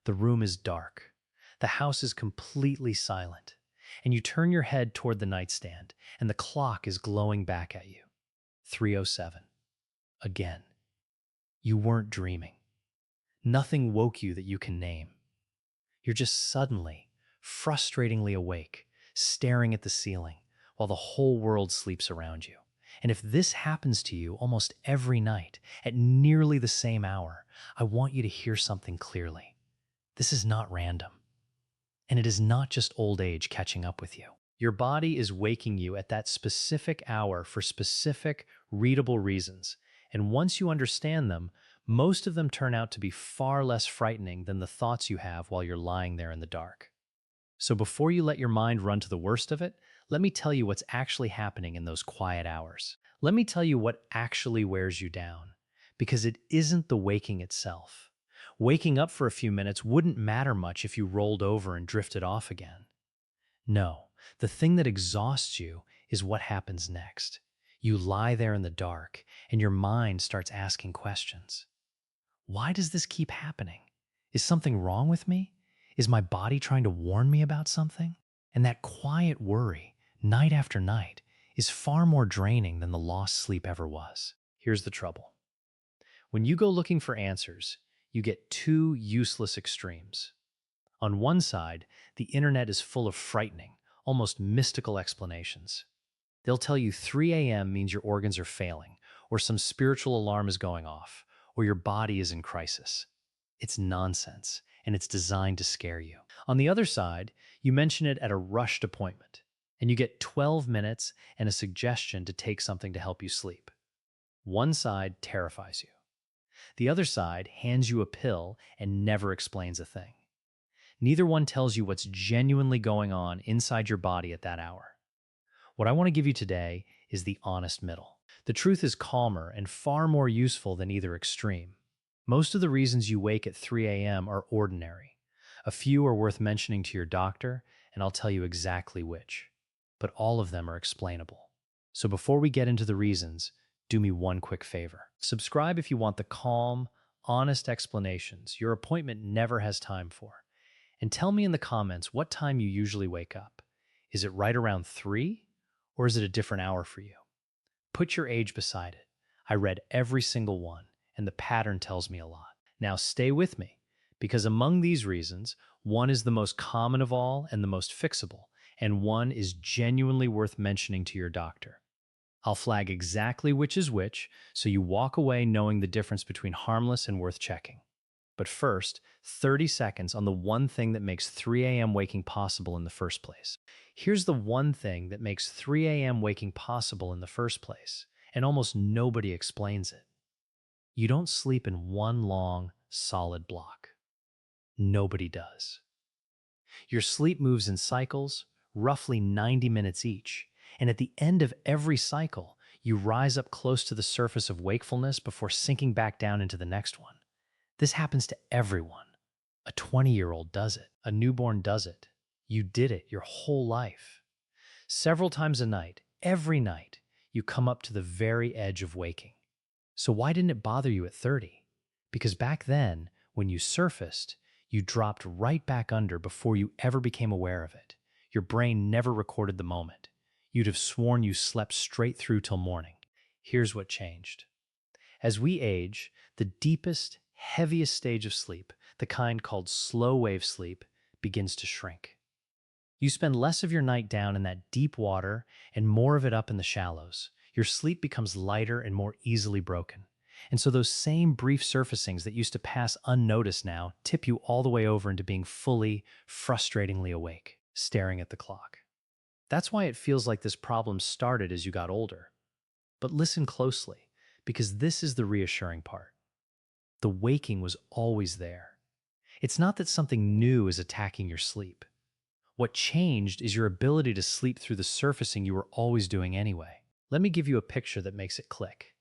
The room is dark. The house is completely silent. And you turn your head toward the nightstand, and the clock is glowing back at you. 3:07. Again. You weren't dreaming. Nothing woke you that you can name. You're just suddenly, frustratingly awake, staring at the ceiling, while the whole world sleeps around you. And if this happens to you almost every night, at nearly the same hour, I want you to hear something clearly. This is not random. And it is not just old age catching up with you. Your body is waking you at that specific hour for specific, readable reasons. And once you understand them, most of them turn out to be far less frightening than the thoughts you have while you're lying there in the dark. So before you let your mind run to the worst of it, let me tell you what's actually happening in those quiet hours. Let me tell you what actually wears you down, because it isn't the waking itself. Waking up for a few minutes wouldn't matter much if you rolled over and drifted off again. No, the thing that exhausts you is what happens next. You lie there in the dark, and your mind starts asking questions. Why does this keep happening? Is something wrong with me? Is my body trying to warn me about something? And that quiet worry, night after night, is far more draining than the lost sleep ever was. Here's the trouble. When you go looking for answers, you get two useless extremes. On one side, the internet is full of frightening, almost mystical explanations. They'll tell you 3 a.m. means your organs are failing, or some spiritual alarm is going off, or your body is in crisis. It's nonsense, and it's designed to scare you. On the other side, you mention it at a rushed appointment, and you get 12 minutes and a suggestion to take something to help you sleep. One side terrifies you. The other side hands you a pill and never explains a thing. Neither one tells you what's genuinely going on inside your body at that hour. What I want to give you today is the honest middle. The truth is calmer and far more useful than either extreme. Most of the reasons you wake at 3 a.m. are ordinary. A few are worth mentioning to your doctor, and I'll tell you exactly which. But all of them are explainable. So before we get into the reasons, do me one quick favor. Subscribe if you want the calm, honest explanations your appointment never has time for. And tell me in the comments what time you usually wake up. Is it right around 3? Or is it a different hour for you? Put your age beside it. I read every single one, and the pattern tells me a lot. Now stay with me, because among these reasons, one is the most common of all and the most fixable, and one is genuinely worth mentioning to your doctor. I'll flag exactly which is which, so you walk away knowing the difference between harmless and worth checking. But first, 30 seconds on the one thing that makes 3 a.m. waking possible in the first place. Here's the one thing that makes 3 a.m. waking possible in the first place, and almost nobody explains it. You don't sleep in one long, solid block. Nobody does. Your sleep moves in cycles, roughly 90 minutes each, and at the end of every cycle, you rise up close to the surface of wakefulness before sinking back down into the next one. This happens to everyone. A 20-year-old does it. A newborn does it. You did it your whole life. Several times a night, every night, you come up to the very edge of waking. So why didn't it bother you at 30? Because back then, when you surfaced, you dropped right back under before you ever became aware of it. Your brain never recorded the moment. You'd have sworn you slept straight through till morning. Here's what changed. As we age, the deepest, heaviest stage of sleep, the kind called slow wave sleep, begins to shrink. You spend less of your night down in that deep water and more of it up in the shallows. Your sleep becomes lighter and more easily broken. And so those same brief surfacings that used to pass unnoticed now tip you all the way over into being fully, frustratingly awake, staring at the clock. That's why it feels like this problem started as you got older. But listen closely, because this is the reassuring part. The waking was always there. It's not that something new is attacking your sleep. What changed is your ability to sleep through the surfacing you were always doing anyway. Let me give you a picture that makes it click.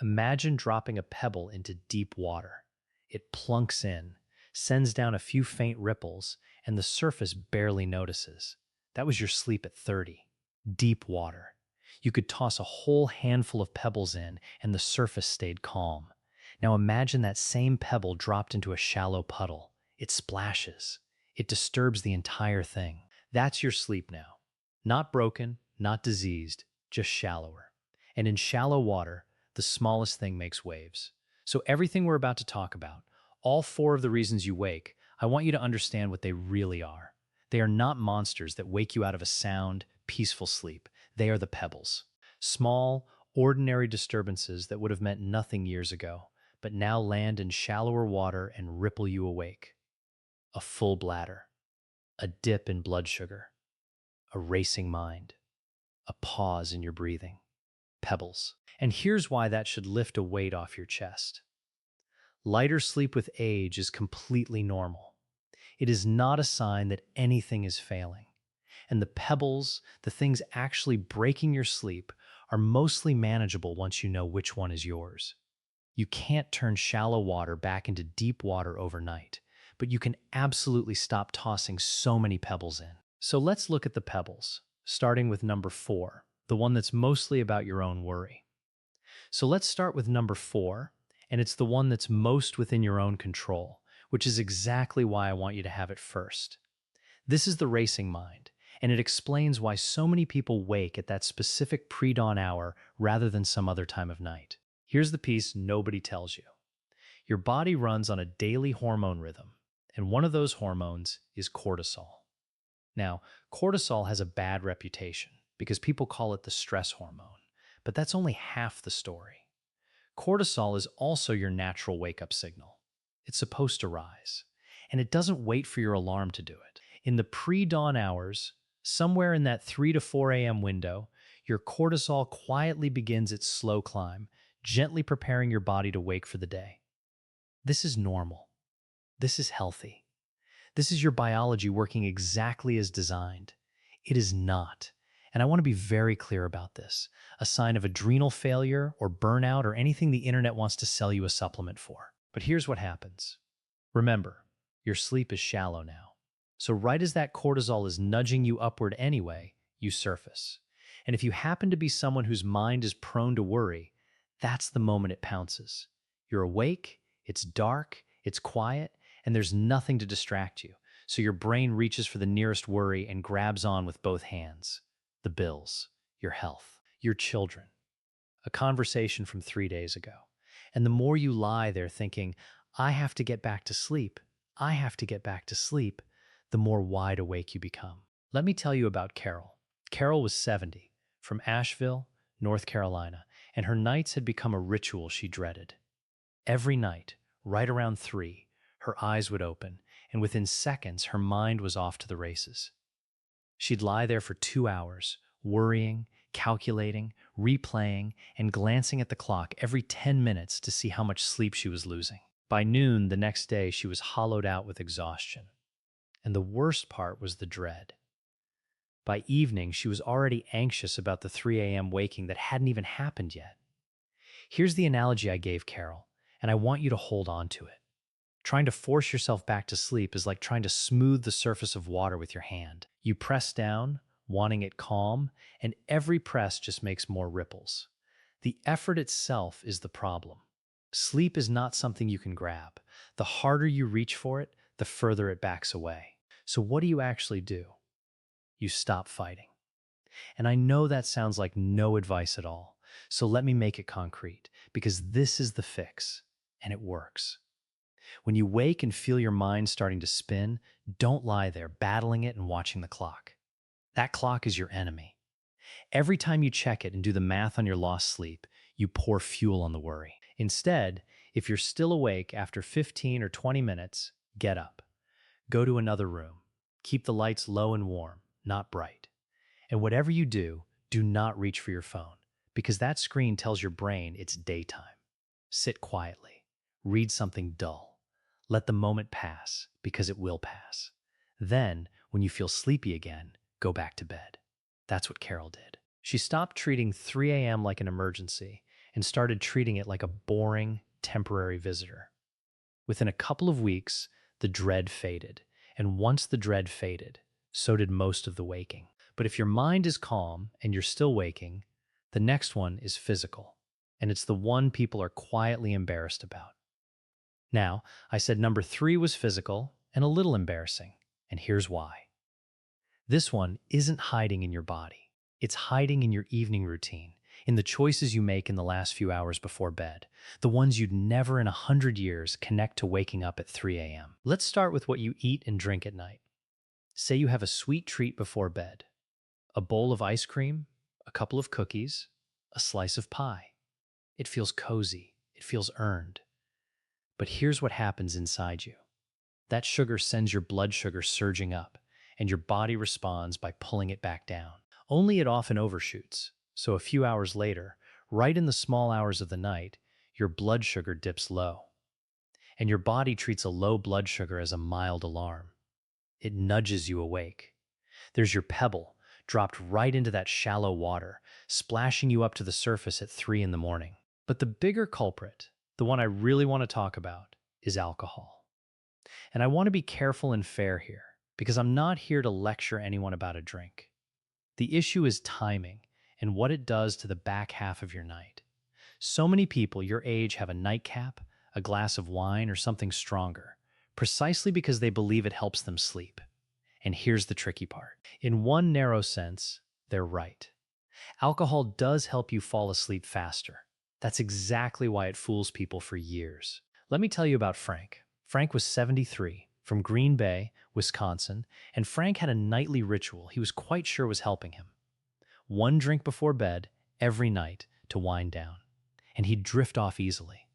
Imagine dropping a pebble into deep water. It plunks in, sends down a few faint ripples, and the surface barely notices. That was your sleep at 30. Deep water. You could toss a whole handful of pebbles in, and the surface stayed calm. Now imagine that same pebble dropped into a shallow puddle. It splashes. It disturbs the entire thing. That's your sleep now. Not broken, not diseased, just shallower. And in shallow water, the smallest thing makes waves. So everything we're about to talk about, all four of the reasons you wake, I want you to understand what they really are. They are not monsters that wake you out of a sound, peaceful sleep. They are the pebbles. Small, ordinary disturbances that would have meant nothing years ago, but now land in shallower water and ripple you awake. A full bladder, a dip in blood sugar, a racing mind, a pause in your breathing. Pebbles. And here's why that should lift a weight off your chest. Lighter sleep with age is completely normal. It is not a sign that anything is failing. And the pebbles, the things actually breaking your sleep, are mostly manageable once you know which one is yours. You can't turn shallow water back into deep water overnight, but you can absolutely stop tossing so many pebbles in. So let's look at the pebbles, starting with number 4, the one that's mostly about your own worry. So let's start with number 4, and it's the one that's most within your own control, which is exactly why I want you to have it first. This is the racing mind, and it explains why so many people wake at that specific pre-dawn hour rather than some other time of night. Here's the piece nobody tells you. Your body runs on a daily hormone rhythm, and one of those hormones is cortisol. Now, cortisol has a bad reputation because people call it the stress hormone, but that's only half the story. Cortisol is also your natural wake-up signal. It's supposed to rise, and it doesn't wait for your alarm to do it. In the pre-dawn hours, somewhere in that 3 to 4 a.m. window, your cortisol quietly begins its slow climb, gently preparing your body to wake for the day. This is normal. This is healthy. This is your biology working exactly as designed. It is not, and I want to be very clear about this, a sign of adrenal failure or burnout or anything the internet wants to sell you a supplement for. But here's what happens. Remember, your sleep is shallow now. So right as that cortisol is nudging you upward anyway, you surface. And if you happen to be someone whose mind is prone to worry, that's the moment it pounces. You're awake, it's dark, it's quiet, and there's nothing to distract you. So your brain reaches for the nearest worry and grabs on with both hands. The bills, your health, your children. A conversation from 3 days ago. And the more you lie there thinking, I have to get back to sleep, I have to get back to sleep, the more wide awake you become. Let me tell you about Carol. Carol was 70, from Asheville, North Carolina, and her nights had become a ritual she dreaded. Every night, right around 3, her eyes would open, and within seconds her mind was off to the races. She'd lie there for 2 hours, worrying, calculating, replaying, and glancing at the clock every 10 minutes to see how much sleep she was losing. By noon the next day, she was hollowed out with exhaustion. And the worst part was the dread. By evening, she was already anxious about the 3 a.m. waking that hadn't even happened yet. Here's the analogy I gave Carol, and I want you to hold on to it. Trying to force yourself back to sleep is like trying to smooth the surface of water with your hand. You press down, wanting it calm, and every press just makes more ripples. The effort itself is the problem. Sleep is not something you can grab. The harder you reach for it, the further it backs away. So what do you actually do? You stop fighting. And I know that sounds like no advice at all. So let me make it concrete, because this is the fix, and it works. When you wake and feel your mind starting to spin, don't lie there battling it and watching the clock. That clock is your enemy. Every time you check it and do the math on your lost sleep, you pour fuel on the worry. Instead, if you're still awake after 15 or 20 minutes, get up. Go to another room. Keep the lights low and warm, not bright. And whatever you do, do not reach for your phone, because that screen tells your brain it's daytime. Sit quietly. Read something dull. Let the moment pass, because it will pass. Then, when you feel sleepy again, go back to bed. That's what Carol did. She stopped treating 3 a.m. like an emergency and started treating it like a boring, temporary visitor. Within a couple of weeks, the dread faded. And once the dread faded, so did most of the waking. But if your mind is calm and you're still waking, the next one is physical. And it's the one people are quietly embarrassed about. Now, I said number 3 was physical, and a little embarrassing, and here's why. This one isn't hiding in your body. It's hiding in your evening routine, in the choices you make in the last few hours before bed, the ones you'd never in 100 years connect to waking up at 3 a.m. Let's start with what you eat and drink at night. Say you have a sweet treat before bed, a bowl of ice cream, a couple of cookies, a slice of pie. It feels cozy, it feels earned. But here's what happens inside you. That sugar sends your blood sugar surging up, and your body responds by pulling it back down. Only it often overshoots, so a few hours later, right in the small hours of the night, your blood sugar dips low. And your body treats a low blood sugar as a mild alarm. It nudges you awake. There's your pebble, dropped right into that shallow water, splashing you up to the surface at 3 in the morning. But the bigger culprit, the one I really want to talk about, is alcohol. And I want to be careful and fair here, because I'm not here to lecture anyone about a drink. The issue is timing and what it does to the back half of your night. So many people your age have a nightcap, a glass of wine, or something stronger, precisely because they believe it helps them sleep. And here's the tricky part. In one narrow sense, they're right. Alcohol does help you fall asleep faster. That's exactly why it fools people for years. Let me tell you about Frank. Frank was 73, from Green Bay, Wisconsin, and Frank had a nightly ritual he was quite sure was helping him. One drink before bed, every night, to wind down, and he'd drift off easily.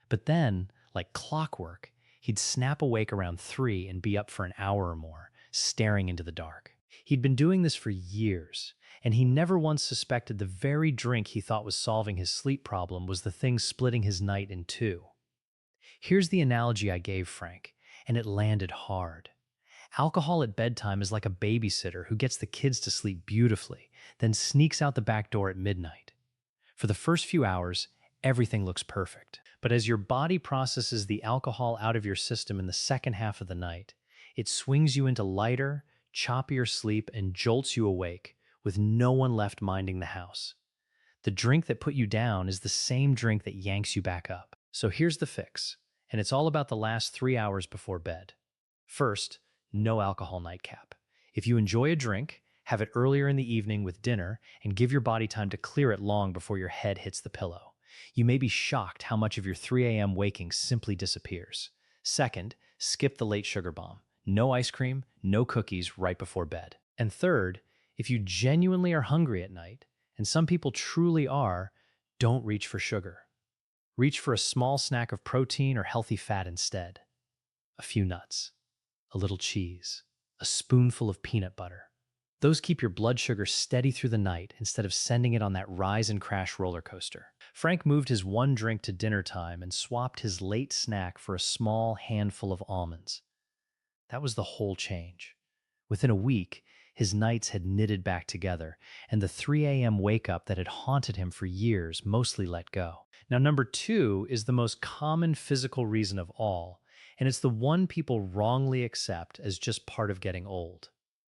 But then, like clockwork, he'd snap awake around 3 and be up for an hour or more, staring into the dark. He'd been doing this for years, and he never once suspected the very drink he thought was solving his sleep problem was the thing splitting his night in two. Here's the analogy I gave Frank, and it landed hard. Alcohol at bedtime is like a babysitter who gets the kids to sleep beautifully, then sneaks out the back door at midnight. For the first few hours, everything looks perfect. But as your body processes the alcohol out of your system in the second half of the night, it swings you into lighter, choppier sleep and jolts you awake, with no one left minding the house. The drink that put you down is the same drink that yanks you back up. So here's the fix, and it's all about the last 3 hours before bed. First, no alcohol nightcap. If you enjoy a drink, have it earlier in the evening with dinner and give your body time to clear it long before your head hits the pillow. You may be shocked how much of your 3 a.m. waking simply disappears. Second, skip the late sugar bomb. No ice cream, no cookies right before bed. And third, if you genuinely are hungry at night, and some people truly are, don't reach for sugar. Reach for a small snack of protein or healthy fat instead. A few nuts, a little cheese, a spoonful of peanut butter. Those keep your blood sugar steady through the night instead of sending it on that rise and crash roller coaster. Frank moved his one drink to dinner time and swapped his late snack for a small handful of almonds. That was the whole change. Within a week, his nights had knitted back together, and the 3 a.m. wake-up that had haunted him for years mostly let go. Now, number 2 is the most common physical reason of all, and it's the one people wrongly accept as just part of getting old.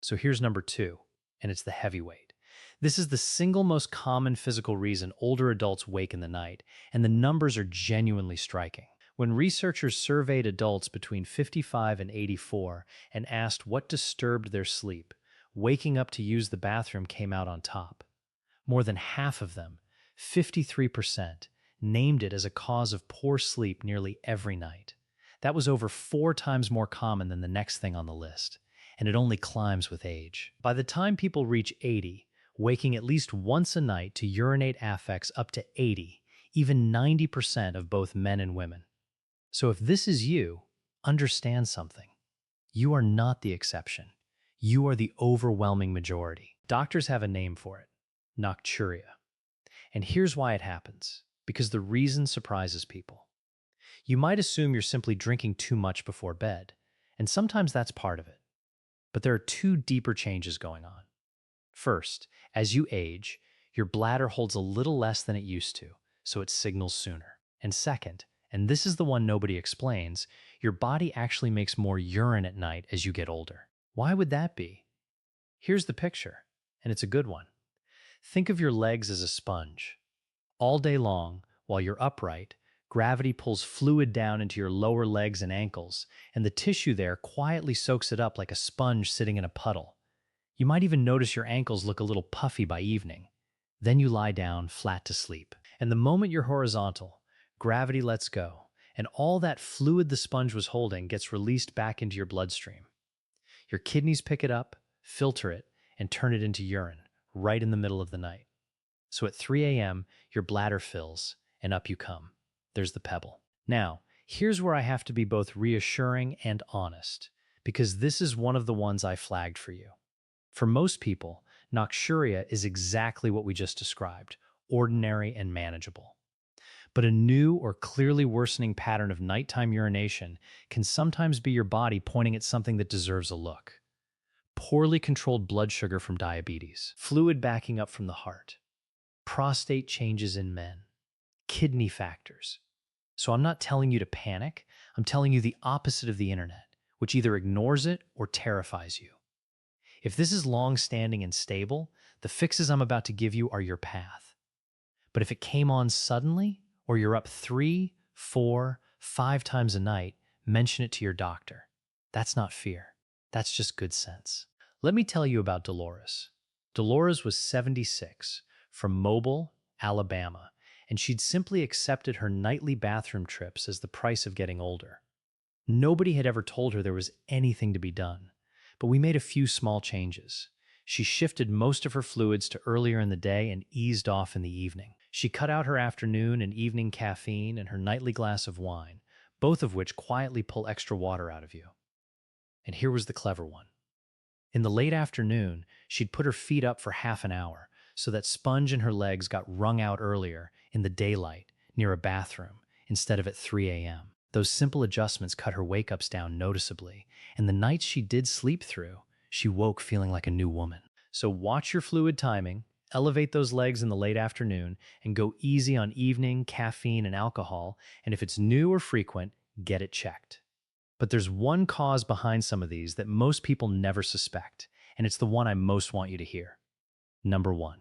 So here's number 2, and it's the heavyweight. This is the single most common physical reason older adults wake in the night, and the numbers are genuinely striking. When researchers surveyed adults between 55 and 84 and asked what disturbed their sleep, waking up to use the bathroom came out on top. More than half of them, 53%, named it as a cause of poor sleep nearly every night. That was over 4 times more common than the next thing on the list, and it only climbs with age. By the time people reach 80, waking at least once a night to urinate affects up to 80, even 90% of both men and women. So if this is you, understand something. You are not the exception. You are the overwhelming majority. Doctors have a name for it, nocturia. And here's why it happens, because the reason surprises people. You might assume you're simply drinking too much before bed, and sometimes that's part of it. But there are 2 deeper changes going on. First, as you age, your bladder holds a little less than it used to, so it signals sooner. And second, and this is the one nobody explains, your body actually makes more urine at night as you get older. Why would that be? Here's the picture, and it's a good one. Think of your legs as a sponge. All day long, while you're upright, Gravity pulls fluid down into your lower legs and ankles, and the tissue there quietly soaks it up like a sponge sitting in a puddle. You might even notice your ankles look a little puffy by evening. Then you lie down flat to sleep. And the moment you're horizontal, gravity lets go, and all that fluid the sponge was holding gets released back into your bloodstream. Your kidneys pick it up, filter it, and turn it into urine right in the middle of the night. So at 3 a.m., your bladder fills, and up you come. There's the pebble. Now, here's where I have to be both reassuring and honest, because this is one of the ones I flagged for you. For most people, nocturia is exactly what we just described, ordinary and manageable. But a new or clearly worsening pattern of nighttime urination can sometimes be your body pointing at something that deserves a look. Poorly controlled blood sugar from diabetes, fluid backing up from the heart, prostate changes in men, kidney factors. So I'm not telling you to panic, I'm telling you the opposite of the internet, which either ignores it or terrifies you. If this is long-standing and stable, the fixes I'm about to give you are your path. But if it came on suddenly, or you're up 3, 4, 5 times a night, mention it to your doctor. That's not fear. That's just good sense. Let me tell you about Dolores. Dolores was 76, from Mobile, Alabama, and she'd simply accepted her nightly bathroom trips as the price of getting older. Nobody had ever told her there was anything to be done, but we made a few small changes. She shifted most of her fluids to earlier in the day and eased off in the evening. She cut out her afternoon and evening caffeine and her nightly glass of wine, both of which quietly pull extra water out of you. And here was the clever one. In the late afternoon, she'd put her feet up for half an hour so that sponge in her legs got wrung out earlier in the daylight near a bathroom instead of at 3 a.m. Those simple adjustments cut her wake-ups down noticeably, and the nights she did sleep through, she woke feeling like a new woman. So watch your fluid timing, elevate those legs in the late afternoon, and go easy on evening, caffeine, and alcohol, and if it's new or frequent, get it checked. But there's one cause behind some of these that most people never suspect, and it's the one I most want you to hear. Number 1.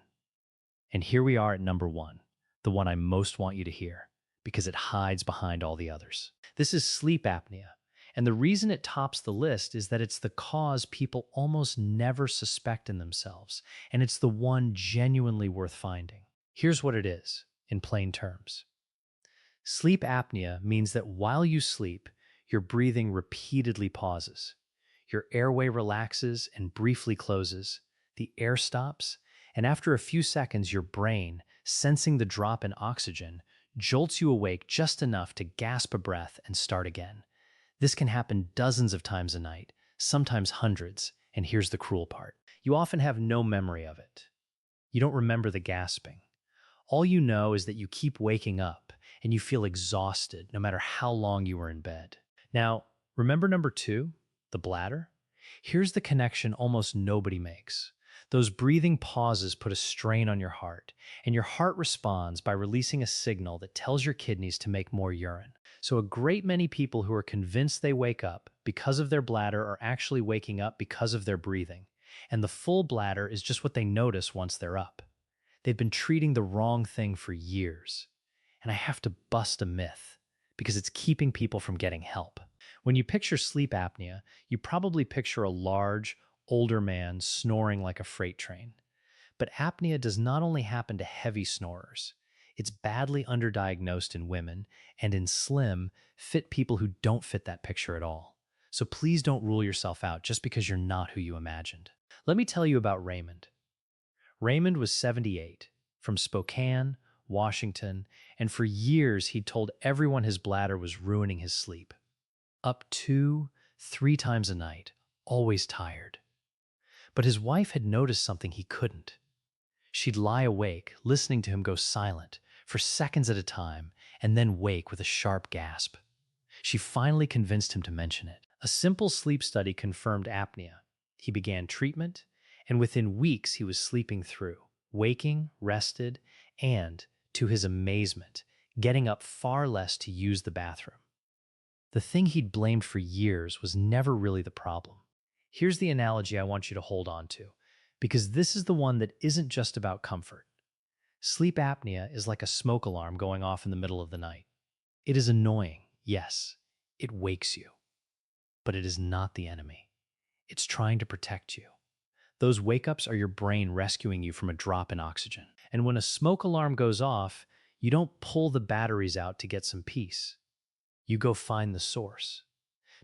And here we are at number 1, the one I most want you to hear, because it hides behind all the others. This is sleep apnea, and the reason it tops the list is that it's the cause people almost never suspect in themselves, and it's the one genuinely worth finding. Here's what it is, in plain terms. Sleep apnea means that while you sleep, your breathing repeatedly pauses. Your airway relaxes and briefly closes, the air stops, and after a few seconds, your brain, sensing the drop in oxygen, jolts you awake just enough to gasp a breath and start again. This can happen dozens of times a night, sometimes hundreds, and here's the cruel part. You often have no memory of it. You don't remember the gasping. All you know is that you keep waking up and you feel exhausted no matter how long you were in bed. Now, remember number 2, the bladder? Here's the connection almost nobody makes. Those breathing pauses put a strain on your heart, and your heart responds by releasing a signal that tells your kidneys to make more urine. So a great many people who are convinced they wake up because of their bladder are actually waking up because of their breathing, and the full bladder is just what they notice once they're up. They've been treating the wrong thing for years, and I have to bust a myth because it's keeping people from getting help. When you picture sleep apnea, you probably picture a large, older man snoring like a freight train. But apnea does not only happen to heavy snorers. It's badly underdiagnosed in women and in slim, fit people who don't fit that picture at all. So please don't rule yourself out just because you're not who you imagined. Let me tell you about Raymond. Raymond was 78, from Spokane, Washington, and for years he'd told everyone his bladder was ruining his sleep. Up 2, 3 times a night, always tired. But his wife had noticed something he couldn't. She'd lie awake, listening to him go silent for seconds at a time, and then wake with a sharp gasp. She finally convinced him to mention it. A simple sleep study confirmed apnea. He began treatment, and within weeks he was sleeping through, waking, rested, and, to his amazement, getting up far less to use the bathroom. The thing he'd blamed for years was never really the problem. Here's the analogy I want you to hold on to, because this is the one that isn't just about comfort. Sleep apnea is like a smoke alarm going off in the middle of the night. It is annoying, yes. It wakes you, but it is not the enemy. It's trying to protect you. Those wake-ups are your brain rescuing you from a drop in oxygen. And when a smoke alarm goes off, you don't pull the batteries out to get some peace. You go find the source.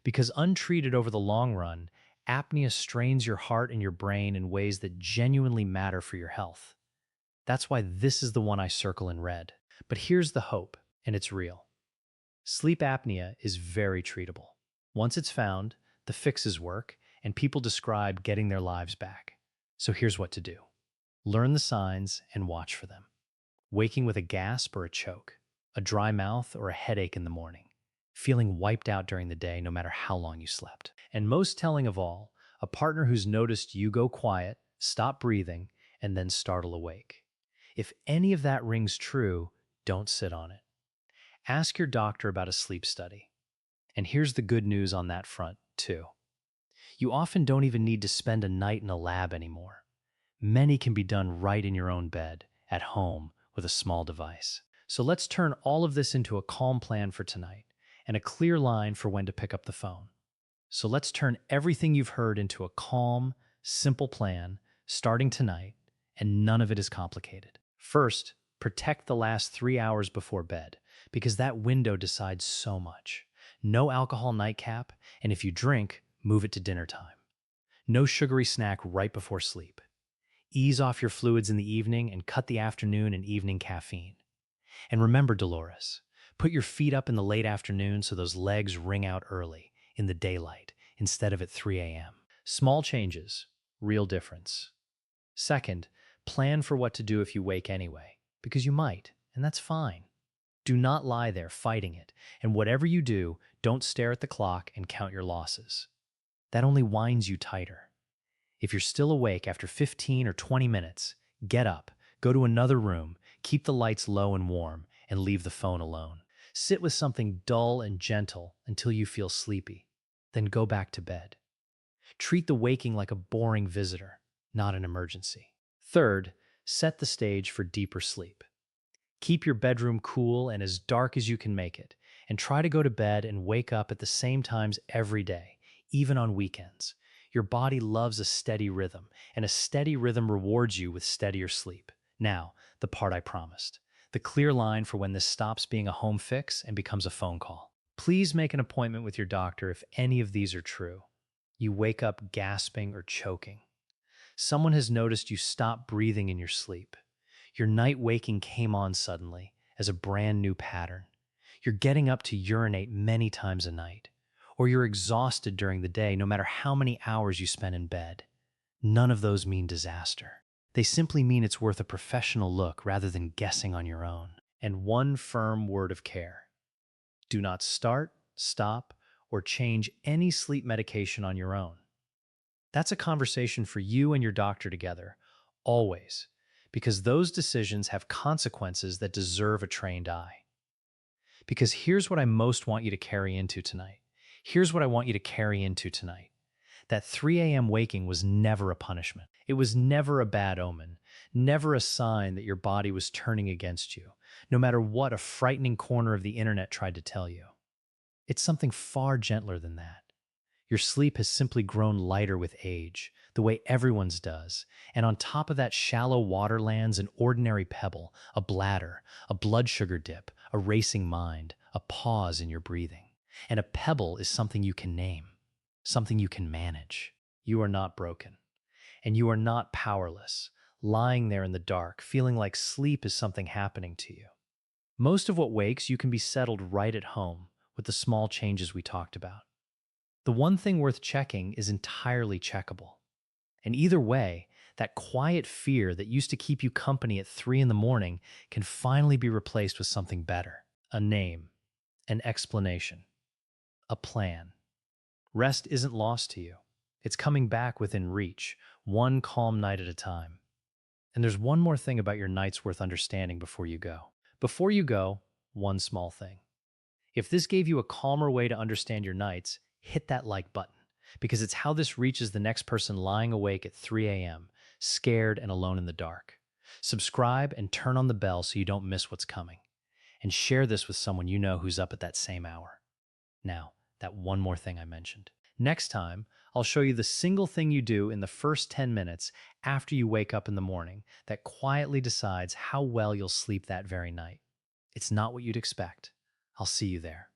Because untreated over the long run, apnea strains your heart and your brain in ways that genuinely matter for your health. That's why this is the one I circle in red. But here's the hope, and it's real. Sleep apnea is very treatable. Once it's found, the fixes work, and people describe getting their lives back. So here's what to do. Learn the signs and watch for them. Waking with a gasp or a choke, a dry mouth or a headache in the morning, feeling wiped out during the day no matter how long you slept. And most telling of all, a partner who's noticed you go quiet, stop breathing, and then startle awake. If any of that rings true, don't sit on it. Ask your doctor about a sleep study. And here's the good news on that front, too. You often don't even need to spend a night in a lab anymore. Many can be done right in your own bed, at home, with a small device. So let's turn all of this into a calm plan for tonight and a clear line for when to pick up the phone. So let's turn everything you've heard into a calm, simple plan starting tonight, and none of it is complicated. First, protect the last 3 hours before bed, because that window decides so much. No alcohol nightcap, and if you drink, move it to dinner time. No sugary snack right before sleep. Ease off your fluids in the evening and cut the afternoon and evening caffeine. And remember, Dolores, put your feet up in the late afternoon so those legs ring out early, in the daylight, instead of at 3 a.m. Small changes, real difference. Second, plan for what to do if you wake anyway, because you might, and that's fine. Do not lie there fighting it, and whatever you do, don't stare at the clock and count your losses. That only winds you tighter. If you're still awake after 15 or 20 minutes, get up, go to another room, keep the lights low and warm, and leave the phone alone. Sit with something dull and gentle until you feel sleepy. Then go back to bed. Treat the waking like a boring visitor, not an emergency. Third, set the stage for deeper sleep. Keep your bedroom cool and as dark as you can make it, and try to go to bed and wake up at the same times every day, even on weekends. Your body loves a steady rhythm, and a steady rhythm rewards you with steadier sleep. Now, the part I promised. The clear line for when this stops being a home fix and becomes a phone call. Please make an appointment with your doctor if any of these are true. You wake up gasping or choking. Someone has noticed you stop breathing in your sleep. Your night waking came on suddenly as a brand new pattern. You're getting up to urinate many times a night. Or you're exhausted during the day no matter how many hours you spend in bed. None of those mean disaster. They simply mean it's worth a professional look rather than guessing on your own. And one firm word of care. Do not start, stop, or change any sleep medication on your own. That's a conversation for you and your doctor together, always, because those decisions have consequences that deserve a trained eye. Because here's what I most want you to carry into tonight. Here's what I want you to carry into tonight. That 3 a.m. waking was never a punishment. It was never a bad omen, never a sign that your body was turning against you, no matter what a frightening corner of the internet tried to tell you. It's something far gentler than that. Your sleep has simply grown lighter with age, the way everyone's does, and on top of that shallow water lands an ordinary pebble, a bladder, a blood sugar dip, a racing mind, a pause in your breathing. And a pebble is something you can name, something you can manage. You are not broken, and you are not powerless, lying there in the dark, feeling like sleep is something happening to you. Most of what wakes you can be settled right at home with the small changes we talked about. The one thing worth checking is entirely checkable. And either way, that quiet fear that used to keep you company at 3 in the morning can finally be replaced with something better. A name, an explanation, a plan. Rest isn't lost to you. It's coming back within reach, one calm night at a time. And there's one more thing about your nights worth understanding before you go. Before you go, one small thing. If this gave you a calmer way to understand your nights, hit that like button, because it's how this reaches the next person lying awake at 3 a.m., scared and alone in the dark. Subscribe and turn on the bell so you don't miss what's coming. and share this with someone you know who's up at that same hour. Now, that one more thing I mentioned. Next time, I'll show you the single thing you do in the first 10 minutes after you wake up in the morning that quietly decides how well you'll sleep that very night. It's not what you'd expect. I'll see you there.